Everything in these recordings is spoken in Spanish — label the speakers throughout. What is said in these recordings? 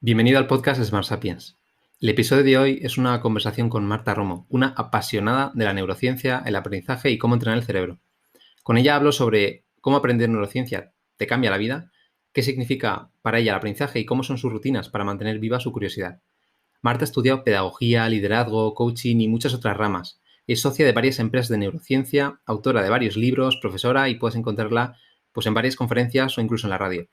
Speaker 1: Bienvenido al podcast Smart Sapiens. El episodio de hoy es una conversación con Marta Romo, una apasionada de la neurociencia, el aprendizaje y cómo entrenar el cerebro. Con ella hablo sobre cómo aprender neurociencia te cambia la vida, qué significa para ella el aprendizaje y cómo son sus rutinas para mantener viva su curiosidad. Marta ha estudiado pedagogía, liderazgo, coaching y muchas otras ramas. Es socia de varias empresas de neurociencia, autora de varios libros, profesora y puedes encontrarla en varias conferencias o incluso en la radio.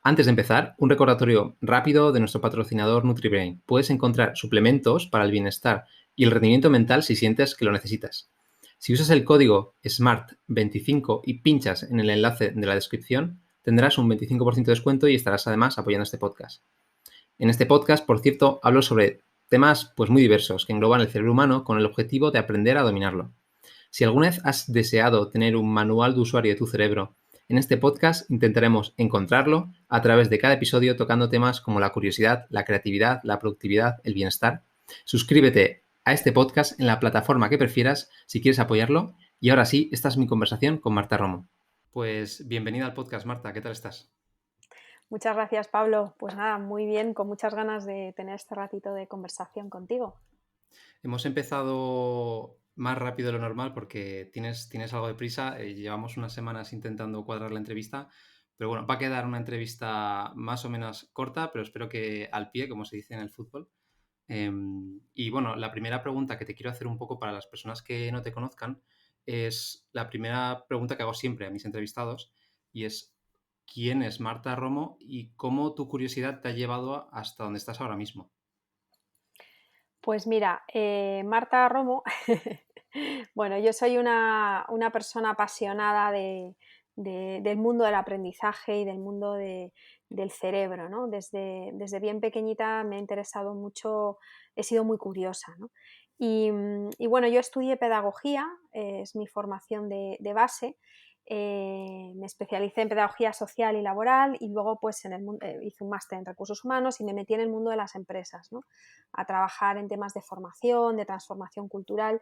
Speaker 1: Antes de empezar, un recordatorio rápido de nuestro patrocinador NutriBrain. Puedes encontrar suplementos para el bienestar y el rendimiento mental si sientes que lo necesitas. Si usas el código SMART25 y pinchas en el enlace de la descripción, tendrás un 25% de descuento y estarás además apoyando este podcast. En este podcast, por cierto, hablo sobre temas muy diversos que engloban el cerebro humano con el objetivo de aprender a dominarlo. Si alguna vez has deseado tener un manual de usuario de tu cerebro, en este podcast intentaremos encontrarlo a través de cada episodio tocando temas como la curiosidad, la creatividad, la productividad, el bienestar. Suscríbete a este podcast en la plataforma que prefieras si quieres apoyarlo. Y ahora sí, esta es mi conversación con Marta Romo. Pues bienvenida al podcast, Marta. ¿Qué tal estás?
Speaker 2: Muchas gracias, Pablo. Pues nada, muy bien, con muchas ganas de tener este ratito de conversación contigo.
Speaker 1: Hemos empezado más rápido de lo normal porque tienes algo de prisa. Llevamos unas semanas intentando cuadrar la entrevista, pero bueno, va a quedar una entrevista más o menos corta, pero espero que al pie, como se dice en el fútbol. Y bueno, la primera pregunta que te quiero hacer un poco para las personas que no te conozcan es la primera pregunta que hago siempre a mis entrevistados y es ¿quién es Marta Romo y cómo tu curiosidad te ha llevado hasta donde estás ahora mismo?
Speaker 2: Pues mira, Marta Romo, bueno, yo soy una persona apasionada del mundo del aprendizaje y del mundo del cerebro, ¿no? Desde bien pequeñita me ha interesado mucho, he sido muy curiosa, ¿no? Y bueno, yo estudié pedagogía, es mi formación de base. Me especialicé en pedagogía social y laboral y luego pues hice un máster en recursos humanos y me metí en el mundo de las empresas, ¿no? A trabajar en temas de formación, de transformación cultural,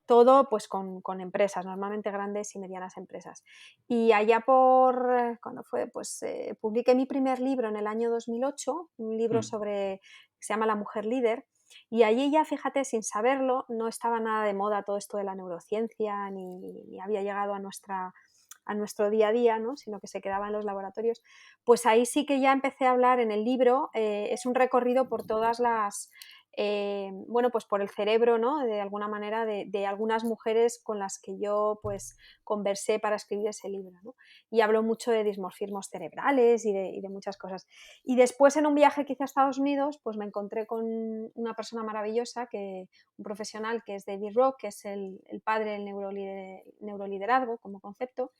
Speaker 2: todo pues con empresas, normalmente grandes y medianas empresas. Y allá cuando fue, pues publiqué mi primer libro en el año 2008, un libro
Speaker 1: Hmm.
Speaker 2: que se llama La mujer líder, y allí ya, fíjate, sin saberlo, no estaba nada de moda todo esto de la neurociencia, ni había llegado a nuestro día a día, ¿no? Sino que se quedaba en los laboratorios. Pues ahí sí que ya empecé a hablar en el libro, es un recorrido por todas bueno, pues por el cerebro, ¿no? De alguna manera, de algunas mujeres con las que yo pues conversé para escribir ese libro, ¿no? Y hablo mucho de dismorfismos cerebrales y de muchas cosas. Y después, en un viaje que hice a Estados Unidos, pues me encontré con una persona maravillosa, un profesional, que es David Rock, que es el padre del neuroliderazgo como concepto,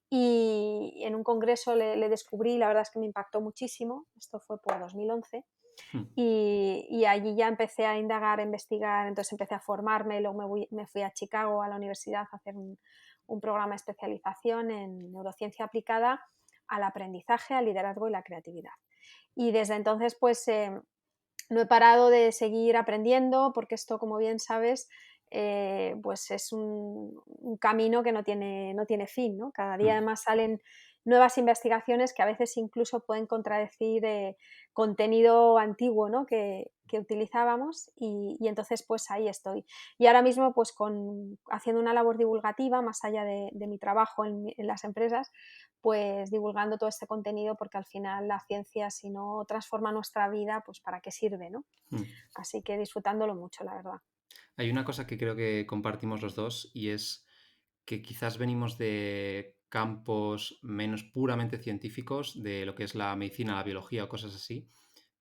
Speaker 2: y en un congreso le descubrí, la verdad es que me impactó muchísimo, esto fue por 2011,
Speaker 1: Hmm.
Speaker 2: y allí ya empecé a indagar, a investigar, entonces empecé a formarme, luego me fui a Chicago, a la universidad, a hacer un programa de especialización en neurociencia aplicada al aprendizaje, al liderazgo y la creatividad. Y desde entonces, pues no he parado de seguir aprendiendo porque esto, como bien sabes, pues es un camino que no tiene fin, ¿no? Cada día
Speaker 1: Hmm.
Speaker 2: además salen nuevas investigaciones que a veces incluso pueden contradecir contenido antiguo, ¿no? que utilizábamos y entonces pues ahí estoy. Y ahora mismo pues haciendo una labor divulgativa más allá de mi trabajo en las empresas, pues divulgando todo este contenido porque al final la ciencia, si no transforma nuestra vida, pues para qué sirve, ¿no?
Speaker 1: Hmm.
Speaker 2: Así que disfrutándolo mucho, la verdad.
Speaker 1: Hay una cosa que creo que compartimos los dos y es que quizás venimos de campos menos puramente científicos, de lo que es la medicina, la biología o cosas así,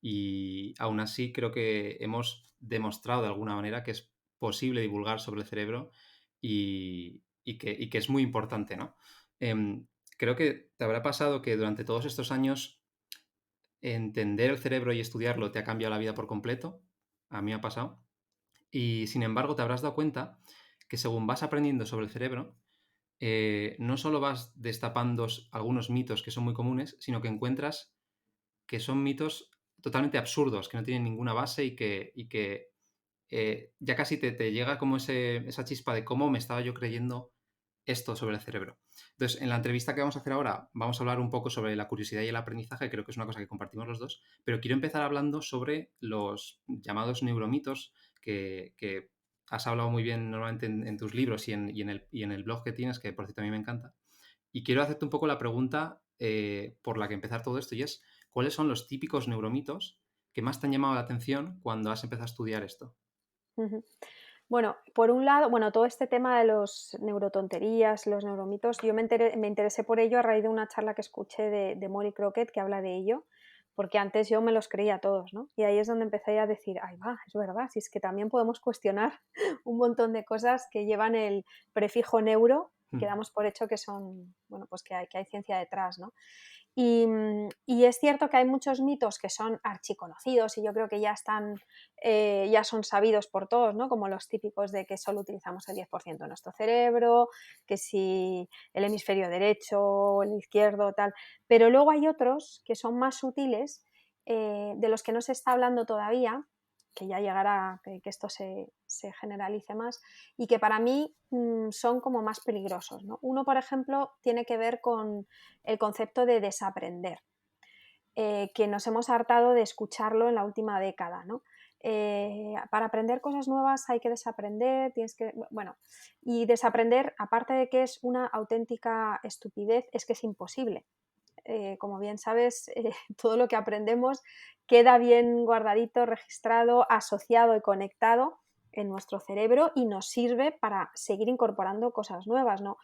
Speaker 1: y aún así creo que hemos demostrado de alguna manera que es posible divulgar sobre el cerebro y que es muy importante, ¿no? Em, Creo que te habrá pasado que durante todos estos años entender el cerebro y estudiarlo te ha cambiado la vida por completo. A mí me ha pasado. Y sin embargo, te habrás dado cuenta que según vas aprendiendo sobre el cerebro, no solo vas destapando algunos mitos que son muy comunes, sino que encuentras que son mitos totalmente absurdos, que no tienen ninguna base y que ya casi te llega como esa chispa de cómo me estaba yo creyendo esto sobre el cerebro. Entonces, en la entrevista que vamos a hacer ahora, vamos a hablar un poco sobre la curiosidad y el aprendizaje, creo que es una cosa que compartimos los dos, pero quiero empezar hablando sobre los llamados neuromitos que has hablado muy bien normalmente en tus libros y en el blog que tienes, que por cierto a mí me encanta. Y quiero hacerte un poco la pregunta por la que empezar todo esto, y es, ¿cuáles son los típicos neuromitos que más te han llamado la atención cuando has empezado a estudiar esto?
Speaker 2: Ujú. Bueno, por un lado, bueno, todo este tema de los neurotonterías, los neuromitos, yo me interesé por ello a raíz de una charla que escuché de Molly Crockett que habla de ello, porque antes yo me los creía todos, ¿no? Y ahí es donde empecé a decir, ay, va, es verdad, si es que también podemos cuestionar un montón de cosas que llevan el prefijo neuro y que
Speaker 1: Mm,
Speaker 2: damos por hecho que son, bueno, pues que hay ciencia detrás, ¿no? Y es cierto que hay muchos mitos que son archiconocidos y yo creo que ya están, ya son sabidos por todos, ¿no? Como los típicos de que solo utilizamos el 10% de nuestro cerebro, que si el hemisferio derecho o el izquierdo, tal. Pero luego hay otros que son más sutiles, de los que no se está hablando todavía, que ya llegará que esto se generalice más, y que para mí son como más peligrosos, ¿no? Uno, por ejemplo, tiene que ver con el concepto de desaprender, que nos hemos hartado de escucharlo en la última década, ¿no? Para aprender cosas nuevas hay que desaprender, tienes que, bueno, y desaprender, aparte de que es una auténtica estupidez, es que es imposible. Como bien sabes, todo lo que aprendemos queda bien guardadito, registrado, asociado y conectado en nuestro cerebro y nos sirve para seguir incorporando cosas nuevas. No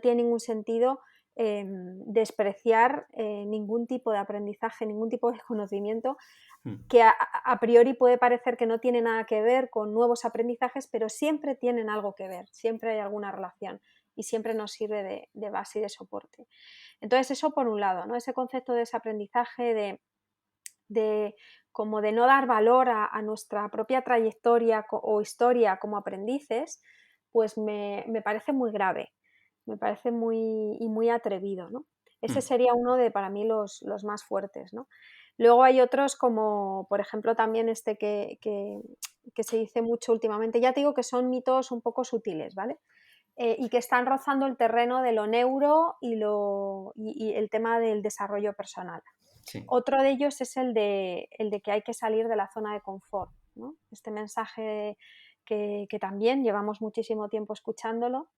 Speaker 2: tiene ningún sentido despreciar ningún tipo de aprendizaje, ningún tipo de conocimiento
Speaker 1: mm,
Speaker 2: que a priori puede parecer que no tiene nada que ver con nuevos aprendizajes, pero siempre tienen algo que ver, siempre hay alguna relación y siempre nos sirve de base y de soporte. Entonces, eso por un lado, ¿no? Ese concepto de desaprendizaje, de como de no dar valor a nuestra propia trayectoria o historia como aprendices, pues me parece muy grave, me parece muy atrevido, ¿no? Ese
Speaker 1: mm,
Speaker 2: sería uno de, para mí, los más fuertes, ¿no? Luego hay otros como, por ejemplo, también este que se dice mucho últimamente, ya te digo que son mitos un poco sutiles, ¿vale? Y que están rozando el terreno de lo neuro y el tema del desarrollo personal.
Speaker 1: sí.
Speaker 2: Otro de ellos es el de que hay que salir de la zona de confort, ¿no? Este mensaje que también llevamos muchísimo tiempo escuchándolo,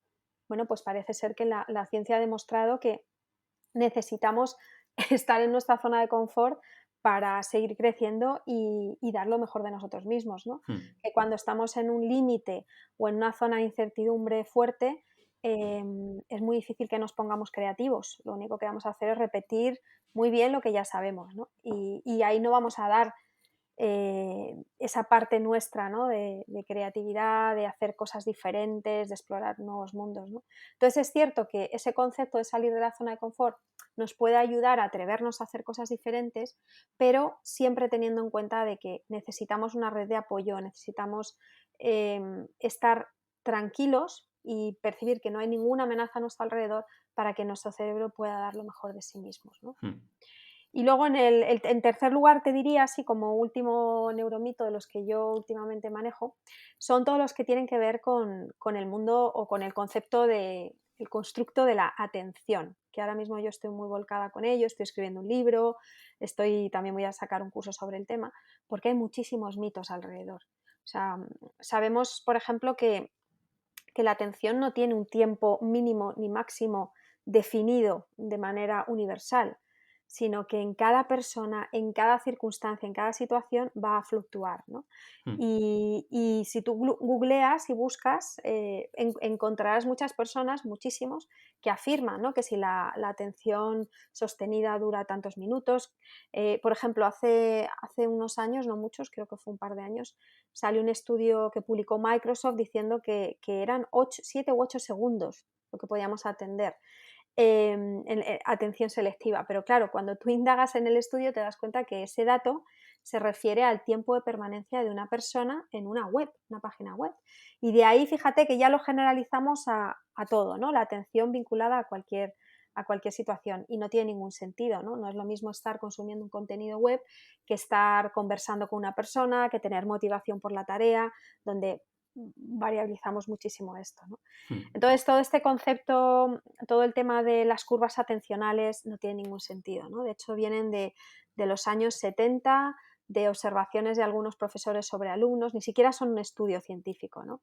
Speaker 2: bueno, pues parece ser que la ciencia ha demostrado que necesitamos estar en nuestra zona de confort para seguir creciendo y dar lo mejor de nosotros mismos, ¿no?
Speaker 1: Mm.
Speaker 2: Que cuando estamos en un límite o en una zona de incertidumbre fuerte, es muy difícil que nos pongamos creativos. Lo único que vamos a hacer es repetir muy bien lo que ya sabemos, ¿no? Y ahí no vamos a dar esa parte nuestra, ¿no? De creatividad, de hacer cosas diferentes, de explorar nuevos mundos, ¿no? Entonces es cierto que ese concepto de salir de la zona de confort nos puede ayudar a atrevernos a hacer cosas diferentes, pero siempre teniendo en cuenta de que necesitamos una red de apoyo, necesitamos estar tranquilos y percibir que no hay ninguna amenaza a nuestro alrededor para que nuestro cerebro pueda dar lo mejor de sí mismos, ¿no?
Speaker 1: Mm.
Speaker 2: Y luego en tercer lugar te diría, así como último neuromito de los que yo últimamente manejo, son todos los que tienen que ver con el mundo o con el concepto de el constructo de la atención, que ahora mismo yo estoy muy volcada con ello, estoy escribiendo un libro, también voy a sacar un curso sobre el tema, porque hay muchísimos mitos alrededor. O sea, sabemos, por ejemplo, que la atención no tiene un tiempo mínimo ni máximo definido de manera universal, sino que en cada persona, en cada circunstancia, en cada situación va a fluctuar, ¿no?
Speaker 1: Mm.
Speaker 2: Y si tú googleas y buscas, encontrarás muchas personas, muchísimos, que afirman, ¿no? Que si la atención sostenida dura tantos minutos. Por ejemplo, hace unos años, no muchos, creo que fue un par de años, salió un estudio que publicó Microsoft diciendo que eran 7 u 8 segundos lo que podíamos atender. Atención selectiva. Pero claro, cuando tú indagas en el estudio te das cuenta que ese dato se refiere al tiempo de permanencia de una persona en una web, una página web. Y de ahí, fíjate que ya lo generalizamos a todo, ¿no? La atención vinculada a cualquier situación y no tiene ningún sentido, ¿no? No es lo mismo estar consumiendo un contenido web que estar conversando con una persona, que tener motivación por la tarea, donde variabilizamos muchísimo esto, ¿no?
Speaker 1: Mm.
Speaker 2: Entonces, todo este concepto, todo el tema de las curvas atencionales no tiene ningún sentido, ¿no? De hecho, vienen de los años 70, de observaciones de algunos profesores sobre alumnos, ni siquiera son un estudio científico, ¿no?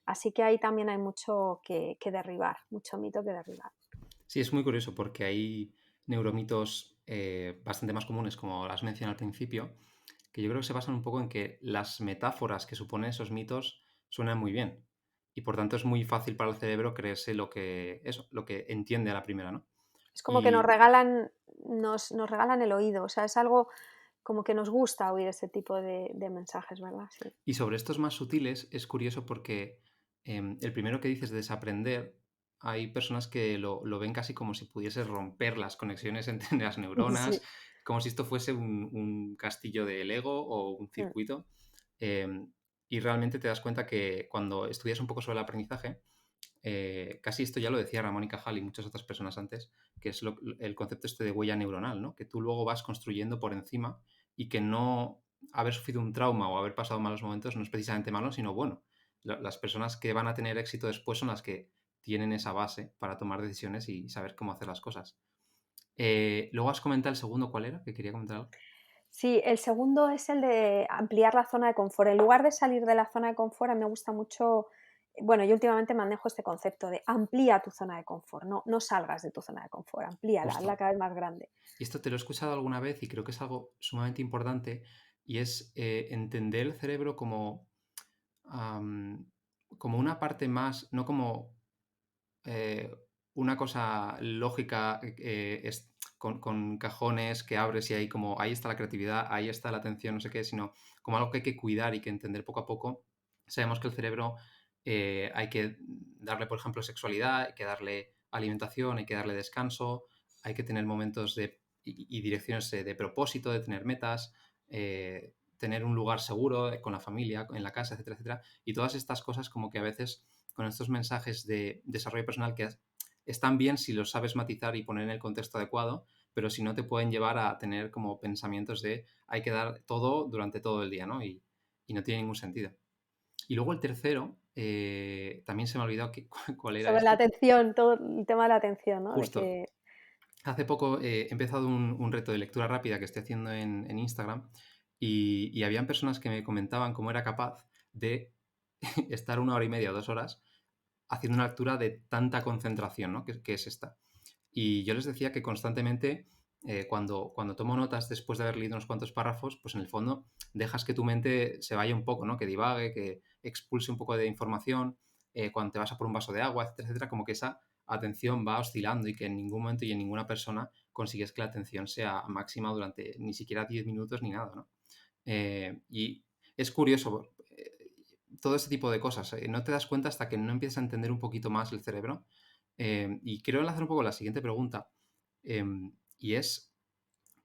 Speaker 2: Así que ahí también hay mucho que derribar, mucho mito que derribar.
Speaker 1: Sí, es muy curioso porque hay neuromitos bastante más comunes, como las mencioné al principio, que yo creo que se basan un poco en que las metáforas que suponen esos mitos suenan muy bien. Y por tanto es muy fácil para el cerebro creerse lo que entiende a la primera, ¿no?
Speaker 2: Es como que
Speaker 1: Y,
Speaker 2: nos regalan el oído, o sea, es algo como que nos gusta oír ese tipo de mensajes, ¿verdad? Sí.
Speaker 1: y sobre estos más sutiles es curioso porque el primero que dices de desaprender, hay personas que lo ven casi como si pudiese romper las conexiones entre las neuronas,
Speaker 2: Sí.
Speaker 1: como si esto fuese un castillo de Lego o un
Speaker 2: Mm.
Speaker 1: circuito. em, y realmente te das cuenta que cuando estudias un poco sobre el aprendizaje, casi esto ya lo decía Ramón y Cajal y muchas otras personas antes, que es el concepto este de huella neuronal, ¿no? Que tú luego vas construyendo por encima y que no haber sufrido un trauma o haber pasado malos momentos no es precisamente malo, sino bueno. Las personas que van a tener éxito después son las que tienen esa base para tomar decisiones y saber cómo hacer las cosas. Luego has comentado el segundo, ¿cuál era? Que quería comentar algo.
Speaker 2: Sí, el segundo es el de ampliar la zona de confort. En lugar de salir de la zona de confort, a mí me gusta mucho, bueno, yo últimamente manejo este concepto de amplía tu zona de confort, no salgas de tu zona de confort, amplíala, hazla
Speaker 1: Justo.
Speaker 2: cada vez más grande.
Speaker 1: Y esto te lo he escuchado alguna vez y creo que es algo sumamente importante y es entender el cerebro como, am, como una parte más, no como eh, una cosa lógica con cajones que abres y ahí como ahí está la creatividad, ahí está la atención, no sé qué, sino como algo que hay que cuidar y que entender poco a poco. Sabemos que el cerebro hay que darle, por ejemplo, sexualidad, hay que darle alimentación, hay que darle descanso, hay que tener momentos y direcciones de propósito, de tener metas, tener un lugar seguro con la familia, en la casa, etcétera, etcétera. Y todas estas cosas como que a veces con estos mensajes de desarrollo personal que están bien si los sabes matizar y poner en el contexto adecuado, pero si no te pueden llevar a tener como pensamientos de hay que dar todo durante todo el día, ¿no? Y no tiene ningún sentido. Y luego el tercero, también se me ha olvidado cuál era
Speaker 2: Sobre la
Speaker 1: este.
Speaker 2: atención, todo el tema de la atención, ¿no? De
Speaker 1: Justo.
Speaker 2: que
Speaker 1: Hace poco he empezado un reto de lectura rápida que estoy haciendo en Instagram y habían personas que me comentaban cómo era capaz de estar 1 hora y media o 2 horas haciendo una lectura de tanta concentración, ¿no? Que es esta. Y yo les decía que constantemente, cuando tomo notas después de haber leído unos cuantos párrafos, pues en el fondo dejas que tu mente se vaya un poco, ¿no? Que divague, que expulse un poco de información, cuando te vas a por un vaso de agua, etcétera, etcétera, como que esa atención va oscilando y que en ningún momento y en ninguna persona consigues que la atención sea máxima durante ni siquiera 10 minutos ni nada, ¿no? Y es curioso, todo ese tipo de cosas. No te das cuenta hasta que no empiezas a entender un poquito más el cerebro. Y quiero enlazar un poco la siguiente pregunta. Y es,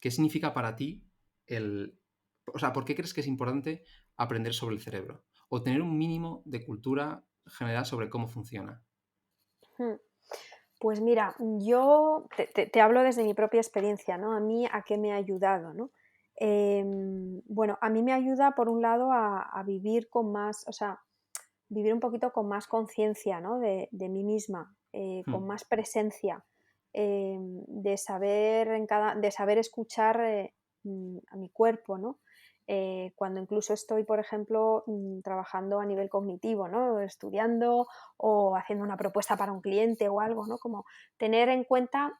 Speaker 1: ¿qué significa para ti el... O sea, ¿por qué crees que es importante aprender sobre el cerebro? O tener un mínimo de cultura general sobre cómo funciona.
Speaker 2: mm, pues mira, yo te hablo desde mi propia experiencia, ¿no? A mí, ¿a qué me ha ayudado, ¿no? Bueno, a mí me ayuda, por un lado, a vivir con más, o sea, vivir un poquito con más conciencia, ¿no? De mí misma, con
Speaker 1: Hmm.
Speaker 2: más presencia, de saber escuchar a mi cuerpo, ¿no? Cuando incluso estoy, por ejemplo, trabajando a nivel cognitivo, ¿no? Estudiando o haciendo una propuesta para un cliente o algo, ¿no? Como tener en cuenta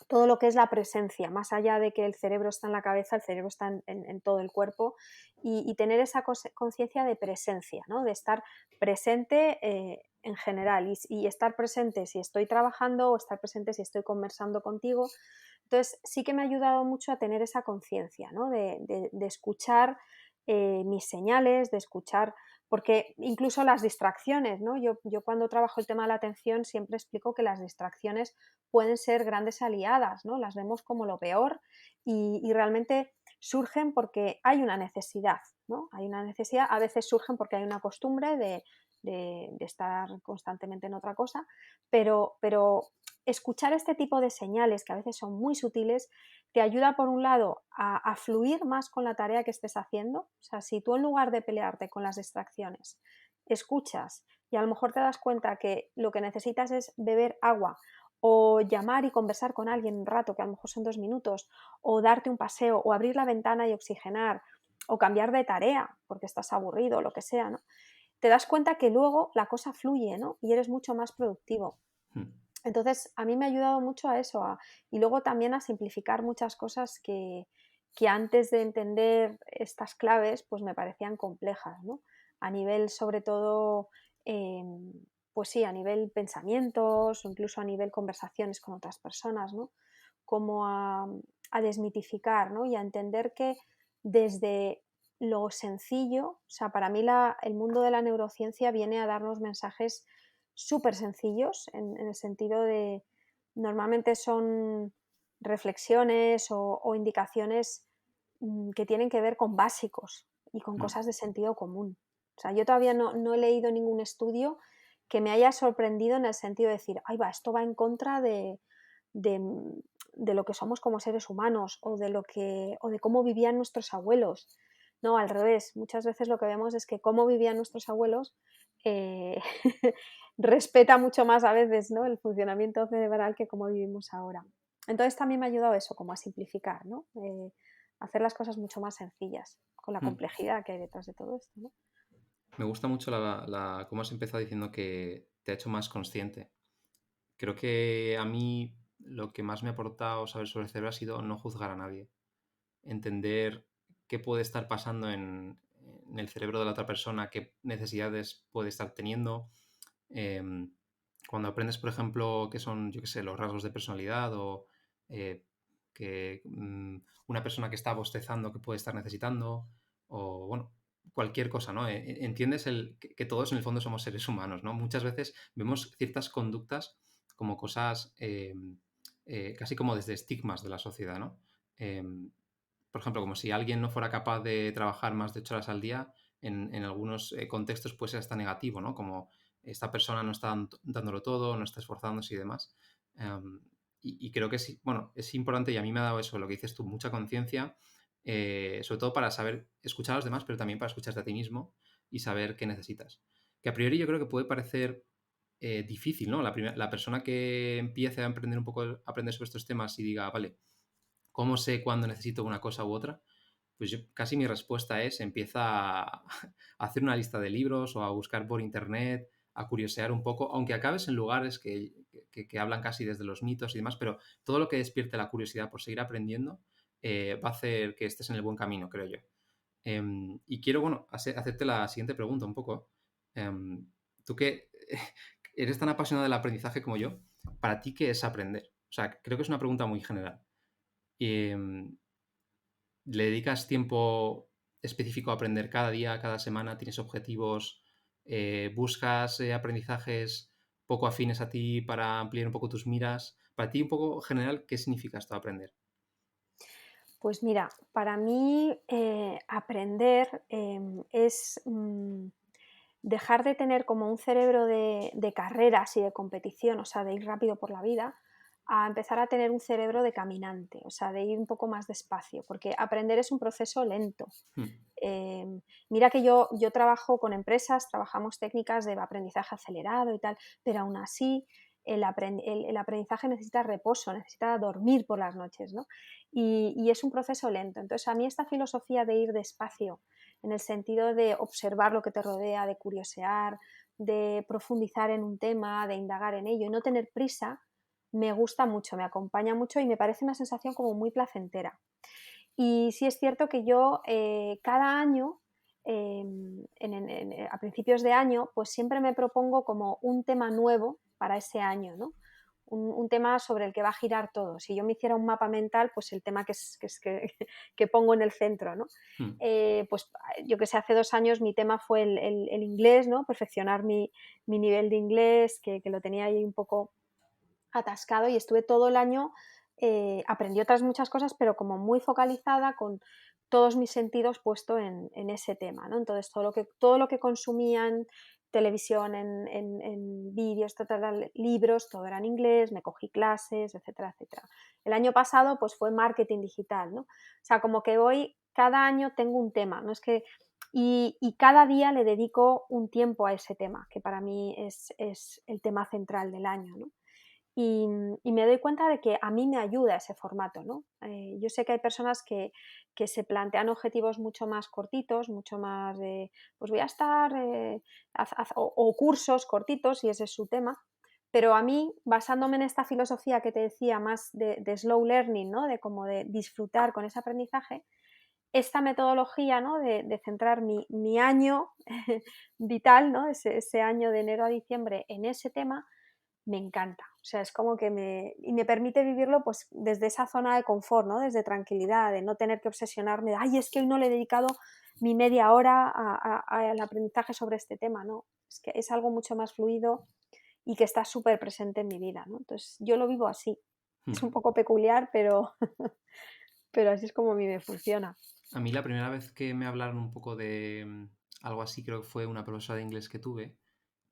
Speaker 2: todo lo que es la presencia, más allá de que el cerebro está en la cabeza, el cerebro está en todo el cuerpo y tener esa conciencia de presencia, ¿no? De estar presente en general y estar presente si estoy trabajando o estar presente si estoy conversando contigo. Entonces sí que me ha ayudado mucho a tener esa conciencia, ¿no? De escuchar mis señales, de escuchar, porque incluso las distracciones, ¿no? Yo cuando trabajo el tema de la atención siempre explico que las distracciones pueden ser grandes aliadas, ¿no? Las vemos como lo peor y realmente surgen porque hay una necesidad, ¿no? Hay una necesidad, a veces surgen porque hay una costumbre de estar constantemente en otra cosa, pero escuchar este tipo de señales, que a veces son muy sutiles, te ayuda por un lado a fluir más con la tarea que estés haciendo. O sea, si tú en lugar de pelearte con las distracciones, escuchas y a lo mejor te das cuenta que lo que necesitas es beber agua o llamar y conversar con alguien un rato, que a lo mejor son 2 minutos, o darte un paseo, o abrir la ventana y oxigenar, o cambiar de tarea porque estás aburrido o lo que sea, ¿no? Te das cuenta que luego la cosa fluye, ¿no? Y eres mucho más productivo.
Speaker 1: Mm,
Speaker 2: Entonces, a mí me ha ayudado mucho a eso, y luego también a simplificar muchas cosas que antes de entender estas claves, pues me parecían complejas, ¿no? A nivel, sobre todo, pues sí, a nivel pensamientos o incluso a nivel conversaciones con otras personas, ¿no? Como a desmitificar, ¿no? Y a entender que desde lo sencillo, o sea, para mí el mundo de la neurociencia viene a darnos mensajes súper sencillos en el sentido de, normalmente son reflexiones o indicaciones que tienen que ver con básicos y con
Speaker 1: mm,
Speaker 2: cosas de sentido común. O sea, yo todavía no he leído ningún estudio que me haya sorprendido en el sentido de decir, ay, va, esto va en contra de, de lo que somos como seres humanos o de cómo vivían nuestros abuelos. No, al revés. Muchas veces lo que vemos es que cómo vivían nuestros abuelos eh, respeta mucho más a veces, ¿no?, el funcionamiento cerebral que cómo vivimos ahora. Entonces también me ha ayudado eso, como a simplificar, ¿no? Hacer las cosas mucho más sencillas, con la
Speaker 1: mm.
Speaker 2: complejidad que hay detrás de todo esto, ¿no?
Speaker 1: Me gusta mucho cómo has empezado diciendo que te ha hecho más consciente. Creo que a mí lo que más me ha aportado saber sobre el cerebro ha sido no juzgar a nadie, entender qué puede estar pasando en el cerebro de la otra persona, qué necesidades puede estar teniendo. Em, Cuando aprendes, por ejemplo, qué son, yo qué sé, los rasgos de personalidad o eh, que una persona que está bostezando que puede estar necesitando o, bueno, cualquier cosa, ¿no? Entiendes que todos en el fondo somos seres humanos, ¿no? Muchas veces vemos ciertas conductas como cosas casi como desde estigmas de la sociedad, ¿no? Em, por ejemplo, como si alguien no fuera capaz de trabajar más de 8 horas al día, en algunos contextos puede ser hasta negativo, ¿no? Como esta persona no está dándolo todo, no está esforzándose y demás. Em, y creo que sí, bueno, es importante y a mí me ha dado eso, lo que dices tú, mucha conciencia, sobre todo para saber escuchar a los demás, pero también para escucharte a ti mismo y saber qué necesitas. Que a priori yo creo que puede parecer difícil, ¿no? La persona que empiece a emprender un poco, a aprender sobre estos temas y diga, vale, ¿cómo sé cuándo necesito una cosa u otra? Pues yo, casi mi respuesta es empieza a hacer una lista de libros o a buscar por internet, a curiosear un poco, aunque acabes en lugares que hablan casi desde los mitos y demás, pero todo lo que despierte la curiosidad por seguir aprendiendo va a hacer que estés en el buen camino, creo yo. Y quiero, bueno, hacerte la siguiente pregunta un poco. Em, Tú que eres tan apasionado del aprendizaje como yo, ¿para ti qué es aprender? O sea, creo que es una pregunta muy general. Em, ¿Le dedicas tiempo específico a aprender cada día, cada semana? ¿Tienes objetivos? ¿Buscas aprendizajes poco afines a ti para ampliar un poco tus miras? Para ti, un poco general, ¿qué significa esto aprender?
Speaker 2: Pues mira, para mí aprender es dejar de tener como un cerebro de carreras y de competición, o sea, de ir rápido por la vida, a empezar a tener un cerebro de caminante, o sea, de ir un poco más despacio, porque aprender es un proceso lento.
Speaker 1: Hmm,
Speaker 2: Mira que yo trabajo con empresas, trabajamos técnicas de aprendizaje acelerado y tal, pero aún así el aprendizaje necesita reposo, necesita dormir por las noches, ¿no? Y es un proceso lento. Entonces, a mí esta filosofía de ir despacio, en el sentido de observar lo que te rodea, de curiosear, de profundizar en un tema, de indagar en ello y no tener prisa, me gusta mucho, me acompaña mucho y me parece una sensación como muy placentera. Y sí es cierto que yo cada año, a principios de año, pues siempre me propongo como un tema nuevo para ese año, ¿no? Un tema sobre el que va a girar todo. Si yo me hiciera un mapa mental, pues el tema que pongo en el centro, ¿no?
Speaker 1: hmm.
Speaker 2: Pues yo que sé, hace 2 años mi tema fue el inglés, ¿no? Perfeccionar mi nivel de inglés, que lo tenía ahí un poco atascado y estuve todo el año, aprendí otras muchas cosas, pero como muy focalizada con todos mis sentidos puesto en ese tema, ¿no? Entonces todo lo que consumía en televisión, en vídeos, libros, todo era en inglés, me cogí clases, etcétera, etcétera. El año pasado pues fue marketing digital, ¿no? O sea, como que cada año tengo un tema, no es que y cada día le dedico un tiempo a ese tema, que para mí es el tema central del año, ¿no? Y me doy cuenta de que a mí me ayuda ese formato, ¿no? Yo sé que hay personas que se plantean objetivos mucho más cortitos, mucho más de, pues voy a estar, o cursos cortitos, y ese es su tema, pero a mí, basándome en esta filosofía que te decía más de slow learning, ¿no? De como de disfrutar con ese aprendizaje, esta metodología, ¿no? De centrar mi año vital, ¿no? Ese año de enero a diciembre en ese tema, me encanta. O sea, es como que me permite vivirlo pues desde esa zona de confort, ¿no? Desde tranquilidad, de no tener que obsesionarme, de, ay, es que hoy no le he dedicado mi media hora al aprendizaje sobre este tema, ¿no? Es que es algo mucho más fluido y que está súper presente en mi vida, ¿no? Entonces, yo lo vivo así. Es un poco peculiar, pero, pero así es como a mí me funciona.
Speaker 1: A mí la primera vez que me hablaron un poco de algo así, creo que fue una profesora de inglés que tuve,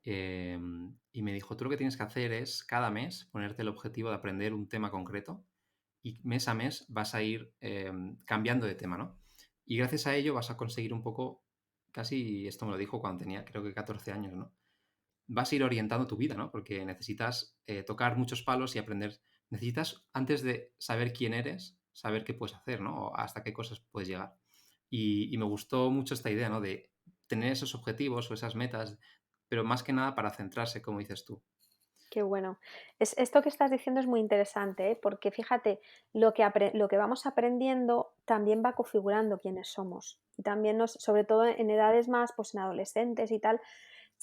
Speaker 1: y me dijo, tú lo que tienes que hacer es cada mes ponerte el objetivo de aprender un tema concreto y mes a mes vas a ir cambiando de tema, ¿no? Y gracias a ello vas a conseguir un poco, casi esto me lo dijo cuando tenía creo que 14 años, ¿no? Vas a ir orientando tu vida, ¿no? Porque necesitas tocar muchos palos y aprender. Necesitas, antes de saber quién eres, saber qué puedes hacer, ¿no? O hasta qué cosas puedes llegar. Y me gustó mucho esta idea, ¿no? De tener esos objetivos o esas metas, pero más que nada para centrarse, como dices tú.
Speaker 2: Qué bueno. Esto que estás diciendo es muy interesante, ¿eh? Porque fíjate, lo que vamos aprendiendo también va configurando quiénes somos. Y también sobre todo en edades más, pues en adolescentes y tal,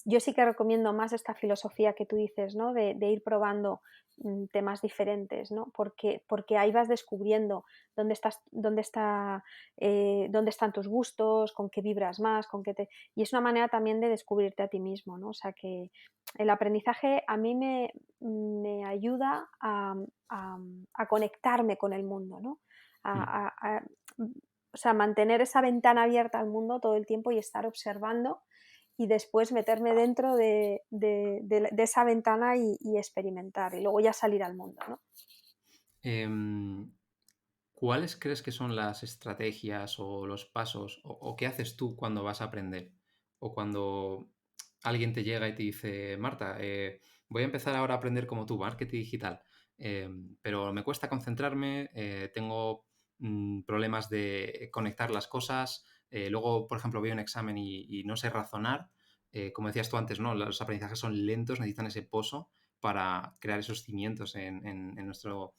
Speaker 2: yo sí que recomiendo más esta filosofía que tú dices, ¿no? De ir probando temas diferentes, ¿no? Porque ahí vas descubriendo dónde están tus gustos, con qué vibras más, y es una manera también de descubrirte a ti mismo, ¿no? O sea que el aprendizaje a mí me ayuda a conectarme con el mundo, ¿no?
Speaker 1: Mm.
Speaker 2: O sea, mantener esa ventana abierta al mundo todo el tiempo y estar observando y después meterme dentro de esa ventana y experimentar y luego ya salir al mundo, ¿no?
Speaker 1: Em, ¿Cuáles crees que son las estrategias o los pasos o qué haces tú cuando vas a aprender? O cuando alguien te llega y te dice, Marta, voy a empezar ahora a aprender como tú, marketing digital, pero me cuesta concentrarme, tengo problemas de conectar las cosas, luego, por ejemplo, veo un examen y no sé razonar. Como decías tú antes, ¿no? Los aprendizajes son lentos, necesitan ese pozo para crear esos cimientos en nuestro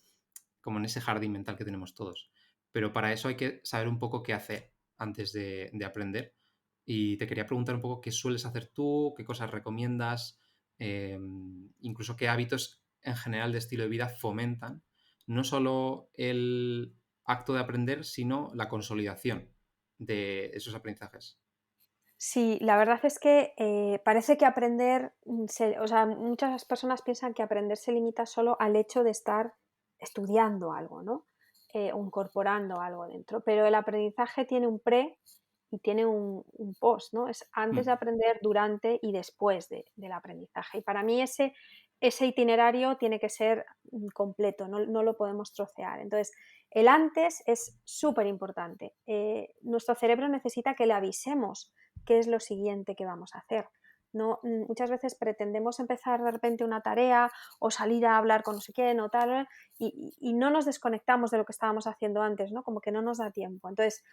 Speaker 1: como en ese jardín mental que tenemos todos. Pero para eso hay que saber un poco qué hacer antes de aprender. Y te quería preguntar un poco qué sueles hacer tú, qué cosas recomiendas, incluso qué hábitos en general de estilo de vida fomentan no solo el acto de aprender, sino la consolidación de esos aprendizajes.
Speaker 2: Sí, la verdad es que parece que aprender, o sea, muchas personas piensan que aprender se limita solo al hecho de estar estudiando algo, ¿no? O incorporando algo dentro, pero el aprendizaje tiene un pre y tiene un post, ¿no? Es antes de
Speaker 1: Mm.
Speaker 2: aprender, durante y después del aprendizaje. Y para mí ese itinerario tiene que ser completo, no lo podemos trocear. Entonces, el antes es súper importante. Nuestro cerebro necesita que le avisemos qué es lo siguiente que vamos a hacer. No, muchas veces pretendemos empezar de repente una tarea o salir a hablar con no sé quién o tal y no nos desconectamos de lo que estábamos haciendo antes, ¿no? Como que no nos da tiempo. Entonces,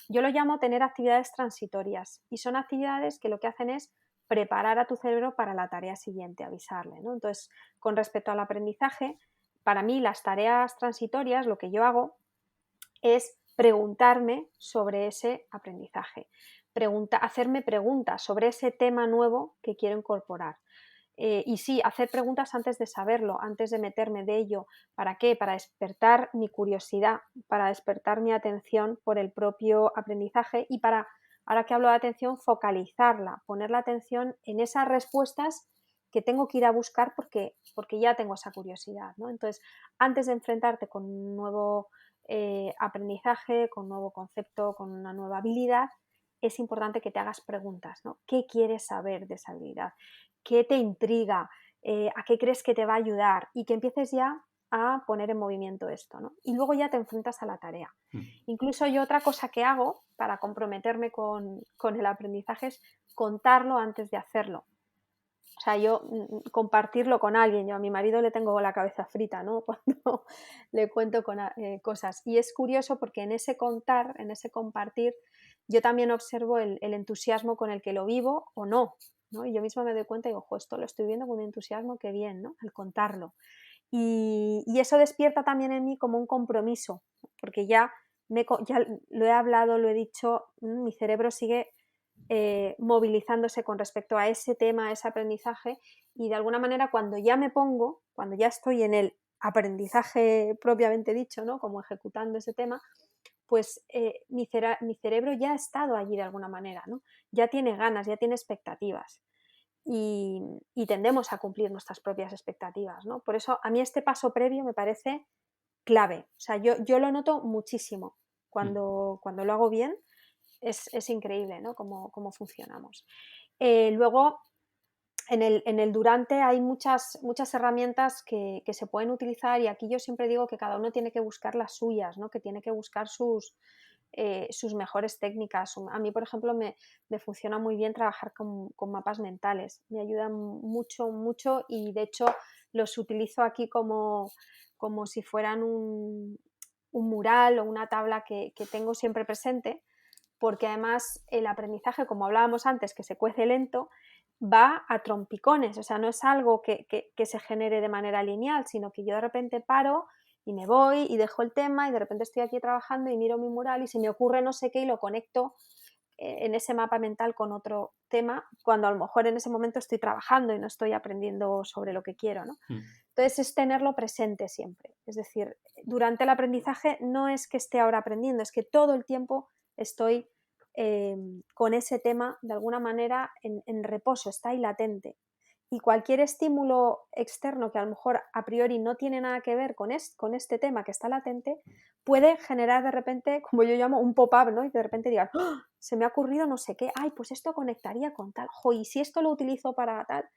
Speaker 2: yo lo llamo tener actividades transitorias y son actividades que lo que hacen es preparar a tu cerebro para la tarea siguiente, avisarle, ¿no? Entonces, con respecto al aprendizaje, para mí las tareas transitorias, lo que yo hago es preguntarme sobre ese aprendizaje, hacerme preguntas sobre ese tema nuevo que quiero incorporar. Y sí, hacer preguntas antes de saberlo, antes de meterme de ello. ¿Para qué? Para despertar mi curiosidad, para despertar mi atención por el propio aprendizaje y para, ahora que hablo de atención, focalizarla, poner la atención en esas respuestas que tengo que ir a buscar porque ya tengo esa curiosidad, ¿no? Entonces, antes de enfrentarte con un nuevo aprendizaje, con un nuevo concepto, con una nueva habilidad, es importante que te hagas preguntas, ¿no? ¿Qué quieres saber de esa habilidad? ¿Qué te intriga? ¿A qué crees que te va a ayudar? Y que empieces ya a poner en movimiento esto, ¿no? Y luego ya te enfrentas a la tarea.
Speaker 1: Mm.
Speaker 2: Incluso yo otra cosa que hago para comprometerme con el aprendizaje es contarlo antes de hacerlo. O sea, yo compartirlo con alguien. Yo a mi marido le tengo la cabeza frita, ¿no? Cuando le cuento cosas. Y es curioso porque en ese contar, en ese compartir, yo también observo el entusiasmo con el que lo vivo o no, ¿no? Y yo misma me doy cuenta y digo, ojo, esto lo estoy viendo con un entusiasmo, qué bien, ¿no? Al contarlo. Y eso despierta también en mí como un compromiso, porque ya lo he hablado, lo he dicho, mi cerebro sigue movilizándose con respecto a ese tema, a ese aprendizaje, y de alguna manera cuando ya me pongo, cuando ya estoy en el aprendizaje propiamente dicho, ¿no? Como ejecutando ese tema, pues mi cerebro ya ha estado allí de alguna manera, ¿no? Ya tiene ganas, ya tiene expectativas. Y tendemos a cumplir nuestras propias expectativas, ¿no? Por eso a mí este paso previo me parece clave. O sea, yo lo noto muchísimo
Speaker 1: Mm.
Speaker 2: cuando lo hago bien. Es increíble, ¿no? Cómo funcionamos. Luego, en el durante hay muchas herramientas que se pueden utilizar, y aquí yo siempre digo que cada uno tiene que buscar las suyas, ¿no? Que tiene que buscar sus mejores técnicas. A mí, por ejemplo, me funciona muy bien trabajar con mapas mentales. Me ayudan mucho, mucho, y de hecho los utilizo aquí como si fueran un mural o una tabla que tengo siempre presente, porque además el aprendizaje, como hablábamos antes, que se cuece lento, va a trompicones. O sea, no es algo que se genere de manera lineal, sino que yo de repente paro y me voy y dejo el tema, y de repente estoy aquí trabajando y miro mi mural y se me ocurre no sé qué y lo conecto en ese mapa mental con otro tema, cuando a lo mejor en ese momento estoy trabajando y no estoy aprendiendo sobre lo que quiero, ¿no?
Speaker 1: Mm.
Speaker 2: Entonces es tenerlo presente siempre. Es decir, durante el aprendizaje no es que esté ahora aprendiendo, es que todo el tiempo estoy con ese tema de alguna manera en reposo, está ahí latente. Y cualquier estímulo externo que a lo mejor a priori no tiene nada que ver con este tema que está latente, puede generar de repente, como yo llamo, un pop-up, ¿no? Y de repente digas, ¡oh! Se me ha ocurrido no sé qué, ay, pues esto conectaría con tal, jo, y si esto lo utilizo para tal.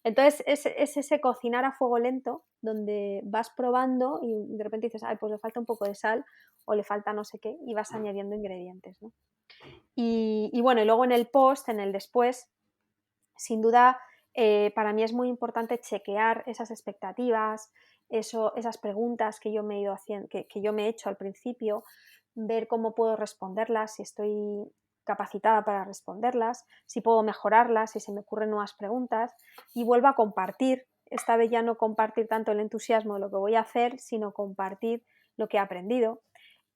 Speaker 2: Entonces es ese cocinar a fuego lento donde vas probando y de repente dices, ay, pues le falta un poco de sal o le falta no sé qué, y vas añadiendo ingredientes, ¿no? Y bueno, y luego en el post, en el después, sin duda, para mí es muy importante chequear esas expectativas, esas preguntas que yo me he ido haciendo, que yo me he hecho al principio, ver cómo puedo responderlas, si estoy capacitada para responderlas, si puedo mejorarlas, si se me ocurren nuevas preguntas, y vuelvo a compartir. Esta vez ya no compartir tanto el entusiasmo de lo que voy a hacer, sino compartir lo que he aprendido.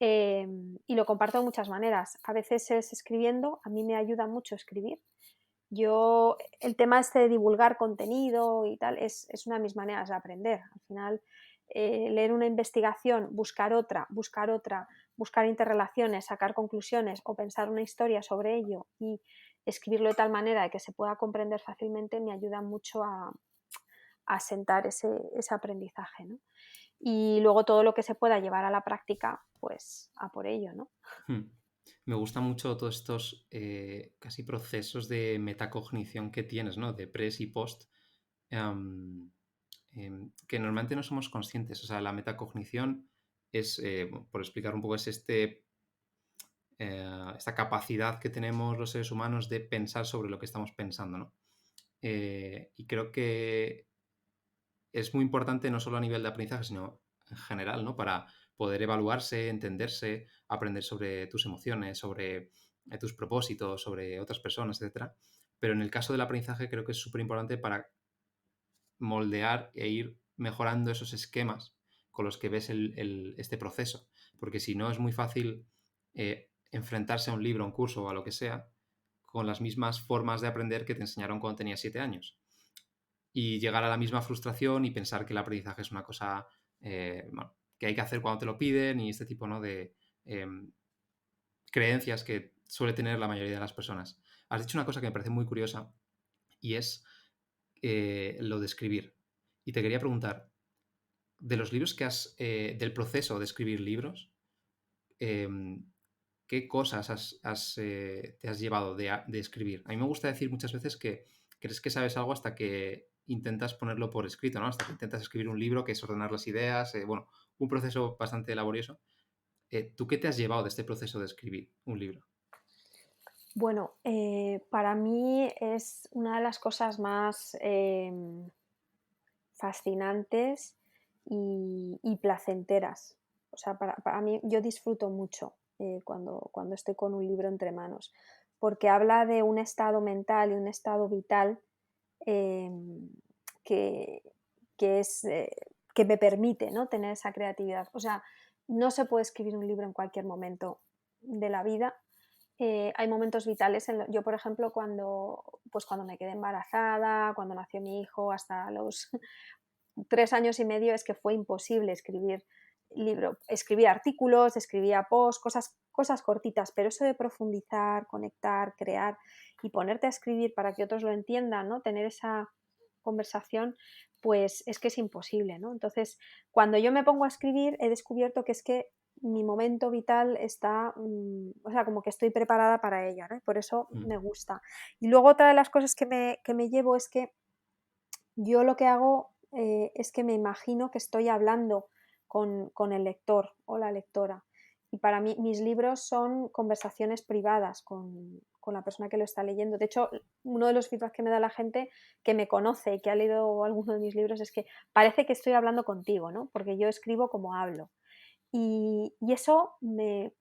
Speaker 2: Y lo comparto de muchas maneras. A veces es escribiendo, a mí me ayuda mucho escribir. El tema este de divulgar contenido y tal es una de mis maneras de aprender. Al final, leer una investigación, buscar interrelaciones, sacar conclusiones o pensar una historia sobre ello y escribirlo de tal manera de que se pueda comprender fácilmente, me ayuda mucho a sentar ese aprendizaje, ¿no? Y luego todo lo que se pueda llevar a la práctica, pues a por ello, ¿no?
Speaker 1: Mm. Me gustan mucho todos estos casi procesos de metacognición que tienes, ¿no? De pres y post, que normalmente no somos conscientes. O sea, la metacognición es, por explicar un poco, es esta capacidad que tenemos los seres humanos de pensar sobre lo que estamos pensando, ¿no? Y creo que es muy importante no solo a nivel de aprendizaje, sino en general, ¿no? Para poder evaluarse, entenderse, aprender sobre tus emociones, sobre tus propósitos, sobre otras personas, etcétera. Pero en el caso del aprendizaje creo que es súper importante para moldear e ir mejorando esos esquemas con los que ves este proceso. Porque si no es muy fácil enfrentarse a un libro, a un curso o a lo que sea con las mismas formas de aprender que te enseñaron cuando tenías 7 años y llegar a la misma frustración y pensar que el aprendizaje es una cosa bueno, que hay que hacer cuando te lo piden y este tipo, ¿no? de creencias que suele tener la mayoría de las personas. Has dicho una cosa que me parece muy curiosa y es lo de escribir. Y te quería preguntar, de los libros que del proceso de escribir libros, ¿qué cosas te has llevado de escribir? A mí me gusta decir muchas veces que crees que sabes algo hasta que intentas ponerlo por escrito, ¿no? Hasta que intentas escribir un libro, que es ordenar las ideas, bueno, un proceso bastante laborioso. ¿Tú qué te has llevado de este proceso de escribir un libro?
Speaker 2: Bueno, para mí es una de las cosas más fascinantes y placenteras. O sea, para mí yo disfruto mucho cuando estoy con un libro entre manos, porque habla de un estado mental y un estado vital eh, que, que, es, que me permite, ¿no?, tener esa creatividad. O sea, no se puede escribir un libro en cualquier momento de la vida. Hay momentos vitales. Yo, por ejemplo, cuando me quedé embarazada, cuando nació mi hijo, hasta los 3 años y medio, es que fue imposible escribir libro. Escribía artículos, escribía posts, cosas cortitas, pero eso de profundizar, conectar, crear y ponerte a escribir para que otros lo entiendan, ¿no?, tener esa conversación, pues es que es imposible, ¿no? Entonces, cuando yo me pongo a escribir, he descubierto que es que mi momento vital está, o sea, como que estoy preparada para ello, ¿no? Y por eso
Speaker 1: Mm.
Speaker 2: me gusta. Y luego otra de las cosas que me llevo es que yo lo que hago es que me imagino que estoy hablando con el lector o la lectora. Y para mí mis libros son conversaciones privadas con la persona que lo está leyendo. De hecho, uno de los feedback que me da la gente que me conoce y que ha leído alguno de mis libros es que parece que estoy hablando contigo, ¿no? Porque yo escribo como hablo. Y eso me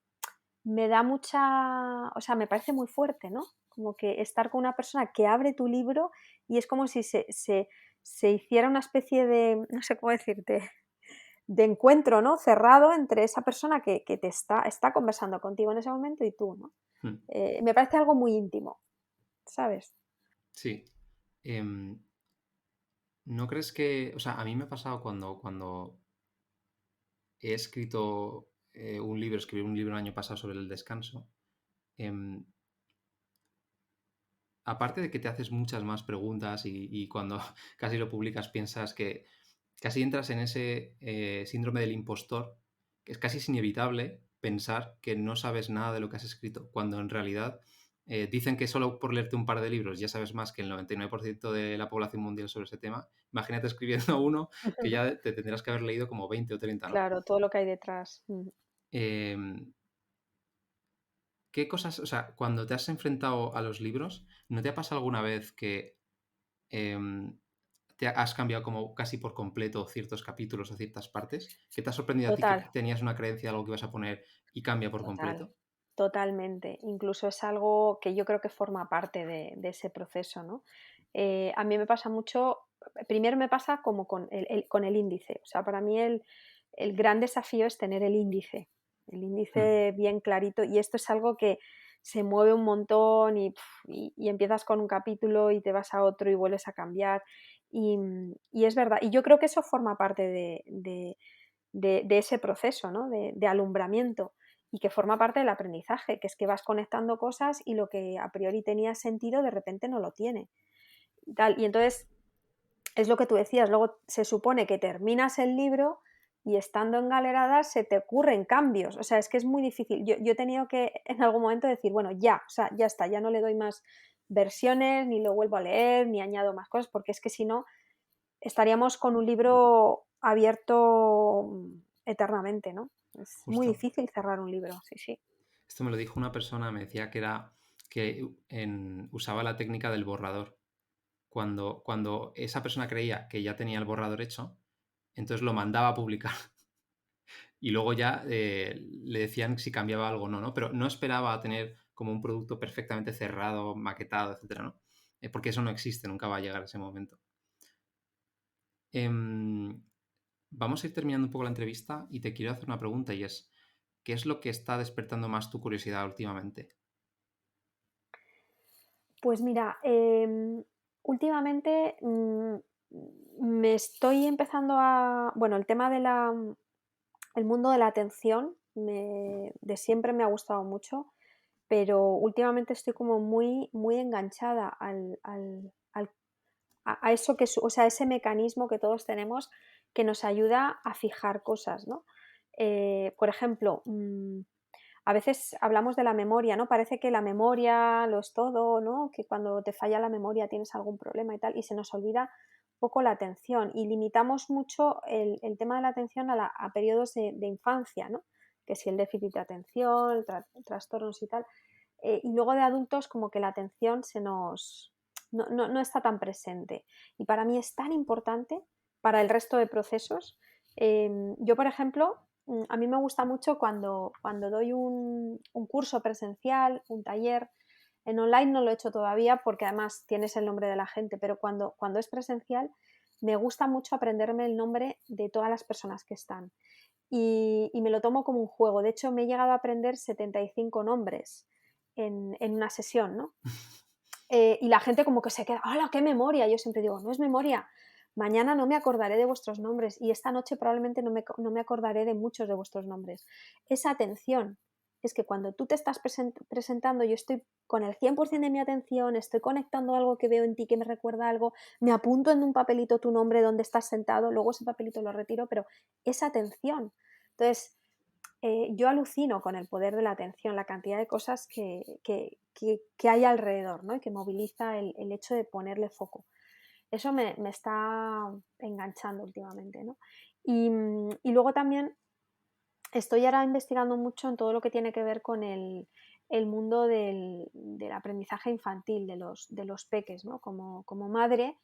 Speaker 2: da mucha, o sea, me parece muy fuerte, ¿no? Como que estar con una persona que abre tu libro y es como si se hiciera una especie de, no sé cómo decirte, de encuentro, ¿no?, cerrado entre esa persona que te está conversando contigo en ese momento y tú, ¿no?
Speaker 1: Mm.
Speaker 2: Me parece algo muy íntimo, ¿sabes?
Speaker 1: Sí. Em, ¿No crees que, o sea, a mí me ha pasado cuando he escrito un libro, escribí un libro el año pasado sobre el descanso, em, aparte de que te haces muchas más preguntas y cuando casi lo publicas piensas que casi entras en ese síndrome del impostor, que es casi es inevitable pensar que no sabes nada de lo que has escrito, cuando en realidad dicen que solo por leerte un par de libros ya sabes más que el 99% de la población mundial sobre ese tema. Imagínate escribiendo uno que ya te tendrás que haber leído como 20 o 30, ¿no?
Speaker 2: Claro, todo lo que hay detrás.
Speaker 1: Em, ¿Qué cosas, o sea, cuando te has enfrentado a los libros, ¿no te ha pasado alguna vez que em, te has cambiado como casi por completo ciertos capítulos o ciertas partes? ¿Que te ha sorprendido a ti que
Speaker 2: Total.
Speaker 1: tenías una creencia de algo que ibas a poner y cambia por
Speaker 2: Total,
Speaker 1: completo?
Speaker 2: totalmente. Incluso es algo que yo creo que forma parte de ese proceso, ¿no? A mí me pasa mucho, primero me pasa como con el índice. O sea, para mí el gran desafío es tener el
Speaker 1: Mm.
Speaker 2: índice bien clarito, y esto es algo que se mueve un montón y empiezas con un capítulo y te vas a otro y vuelves a cambiar. Y es verdad, y yo creo que eso forma parte de ese proceso, ¿no?, de alumbramiento, y que forma parte del aprendizaje, que es que vas conectando cosas y lo que a priori tenía sentido de repente no lo tiene. Y tal. Y entonces es lo que tú decías, luego se supone que terminas el libro y estando en Galeradas se te ocurren cambios. O sea, es que es muy difícil. Yo he tenido que en algún momento decir, bueno, ya, o sea, ya está, ya no le doy más versiones, ni lo vuelvo a leer, ni añado más cosas, porque es que si no estaríamos con un libro abierto eternamente, ¿no? Es muy
Speaker 1: Justo.
Speaker 2: difícil cerrar un libro, sí, sí.
Speaker 1: Esto me lo dijo una persona, me decía que era que usaba la técnica del borrador. Cuando esa persona creía que ya tenía el borrador hecho, entonces lo mandaba a publicar. Y luego ya le decían si cambiaba algo o no, ¿no? Pero no esperaba a tener como un producto perfectamente cerrado, maquetado, etcétera, ¿no? Porque eso no existe, nunca va a llegar ese momento. Em, Vamos a ir terminando un poco la entrevista y te quiero hacer una pregunta y es, ¿qué es lo que está despertando más tu curiosidad últimamente?
Speaker 2: Pues mira, últimamente me estoy empezando bueno, el tema el mundo de la atención de siempre me ha gustado mucho, pero últimamente estoy como muy, muy enganchada a eso o sea, ese mecanismo que todos tenemos que nos ayuda a fijar cosas, ¿no? Por ejemplo, a veces hablamos de la memoria, ¿no? Parece que la memoria lo es todo, ¿no? Que cuando te falla la memoria tienes algún problema y tal, y se nos olvida poco la atención y limitamos mucho el tema de la atención a periodos de infancia, ¿no? Que si el déficit de atención, trastornos y tal. Y luego de adultos como que la atención no está tan presente. Y para mí es tan importante para el resto de procesos. Yo, por ejemplo, a mí me gusta mucho cuando doy un curso presencial, un taller. En online no lo he hecho todavía porque además tienes el nombre de la gente, pero cuando es presencial me gusta mucho aprenderme el nombre de todas las personas que están. Y me lo tomo como un juego. De hecho, me he llegado a aprender 75 nombres en una sesión, ¿no? Y la gente como que se queda, ¡hala, qué memoria! Yo siempre digo, no es memoria. Mañana no me acordaré de vuestros nombres y esta noche probablemente no me acordaré de muchos de vuestros nombres. Esa atención. Es que cuando tú te estás presentando, yo estoy con el 100% de mi atención, estoy conectando algo que veo en ti que me recuerda algo, me apunto en un papelito tu nombre, donde estás sentado, luego ese papelito lo retiro, pero esa atención. Entonces, yo alucino con el poder de la atención, la cantidad de cosas que hay alrededor, ¿no? Y que moviliza el hecho de ponerle foco. Eso me está enganchando últimamente, ¿no? Y luego también estoy ahora investigando mucho en todo lo que tiene que ver con el mundo del aprendizaje infantil, de los peques, ¿no? Como madre,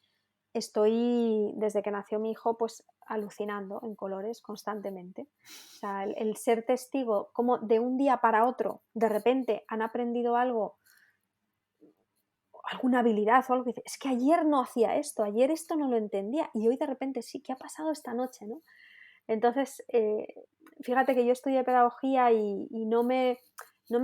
Speaker 2: estoy, desde que nació mi hijo, pues alucinando en colores constantemente. O sea, el ser testigo, como de un día para otro, de repente han aprendido algo, alguna habilidad o algo que dice, es que ayer no hacía esto, ayer esto no lo entendía y hoy de repente sí, ¿qué ha pasado esta noche, no? Entonces, fíjate que yo estudié pedagogía y no me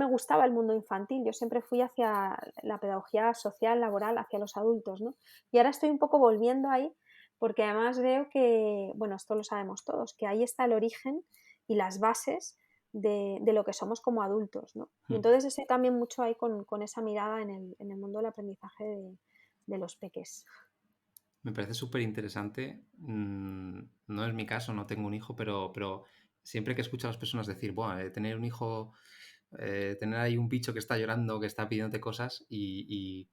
Speaker 2: gustaba el mundo infantil, yo siempre fui hacia la pedagogía social, laboral, hacia los adultos, ¿no? Y ahora estoy un poco volviendo ahí porque además veo que, bueno, esto lo sabemos todos, que ahí está el origen y las bases de lo que somos como adultos, ¿no? Y entonces estoy también mucho ahí con esa mirada en el mundo del aprendizaje de los peques.
Speaker 1: Me parece súper interesante. No es mi caso, no tengo un hijo, pero siempre que escucho a las personas decir, bueno, tener un hijo, tener ahí un bicho que está llorando, que está pidiéndote cosas, y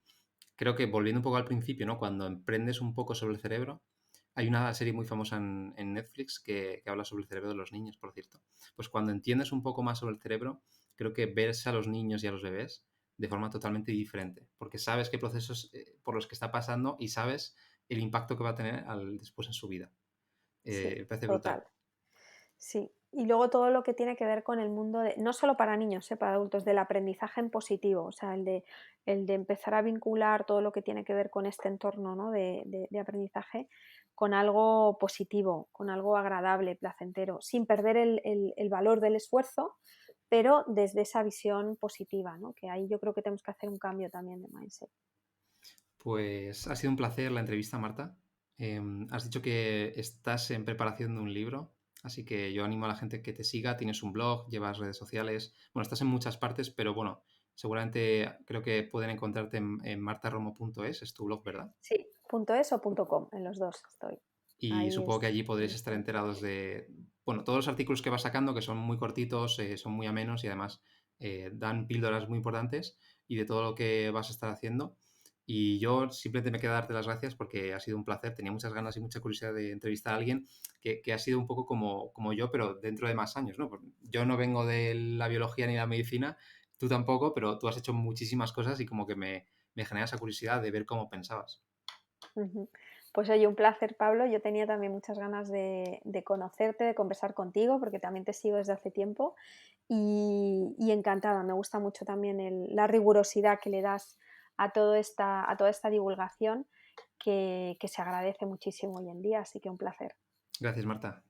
Speaker 1: creo que volviendo un poco al principio, ¿no? Cuando emprendes un poco sobre el cerebro, hay una serie muy famosa en Netflix que habla sobre el cerebro de los niños, por cierto. Pues cuando entiendes un poco más sobre el cerebro, creo que ves a los niños y a los bebés de forma totalmente diferente, porque sabes qué procesos por los que está pasando y sabes el impacto que va a tener después en su vida.
Speaker 2: Sí,
Speaker 1: Me parece brutal.
Speaker 2: total. Sí, y luego todo lo que tiene que ver con el mundo de, no solo para niños, para adultos, del aprendizaje en positivo, o sea, el de empezar a vincular todo lo que tiene que ver con este entorno, ¿no? de aprendizaje con algo positivo, con algo agradable, placentero, sin perder el valor del esfuerzo, pero desde esa visión positiva, ¿no? Que ahí yo creo que tenemos que hacer un cambio también de mindset.
Speaker 1: Pues ha sido un placer la entrevista, Marta. Has dicho que estás en preparación de un libro, así que yo animo a la gente que te siga. Tienes un blog, llevas redes sociales. Bueno, estás en muchas partes, pero bueno, seguramente creo que pueden encontrarte en martaromo.es, es tu blog, ¿verdad?
Speaker 2: Sí, .es o .com, en los dos estoy.
Speaker 1: Y
Speaker 2: Ahí
Speaker 1: supongo que
Speaker 2: es
Speaker 1: allí podréis
Speaker 2: donde
Speaker 1: estar
Speaker 2: estoy.
Speaker 1: enterados de, bueno, todos los artículos que vas sacando, que son muy cortitos, son muy amenos y además dan píldoras muy importantes y de todo lo que vas a estar haciendo. Y yo simplemente me queda darte las gracias porque ha sido un placer. Tenía muchas ganas y mucha curiosidad de entrevistar a alguien que ha sido un poco como yo, pero dentro de más años, ¿no? Yo no vengo de la biología ni la medicina, tú tampoco, pero tú has hecho muchísimas cosas y como que me genera esa curiosidad de ver cómo pensabas.
Speaker 2: Ujú. Pues oye, un placer, Pablo. Yo tenía también muchas ganas de conocerte, de conversar contigo, porque también te sigo desde hace tiempo y encantada. Me gusta mucho también la rigurosidad que le das a toda esta divulgación que se agradece muchísimo hoy en día, así que un placer.
Speaker 1: Gracias, Marta.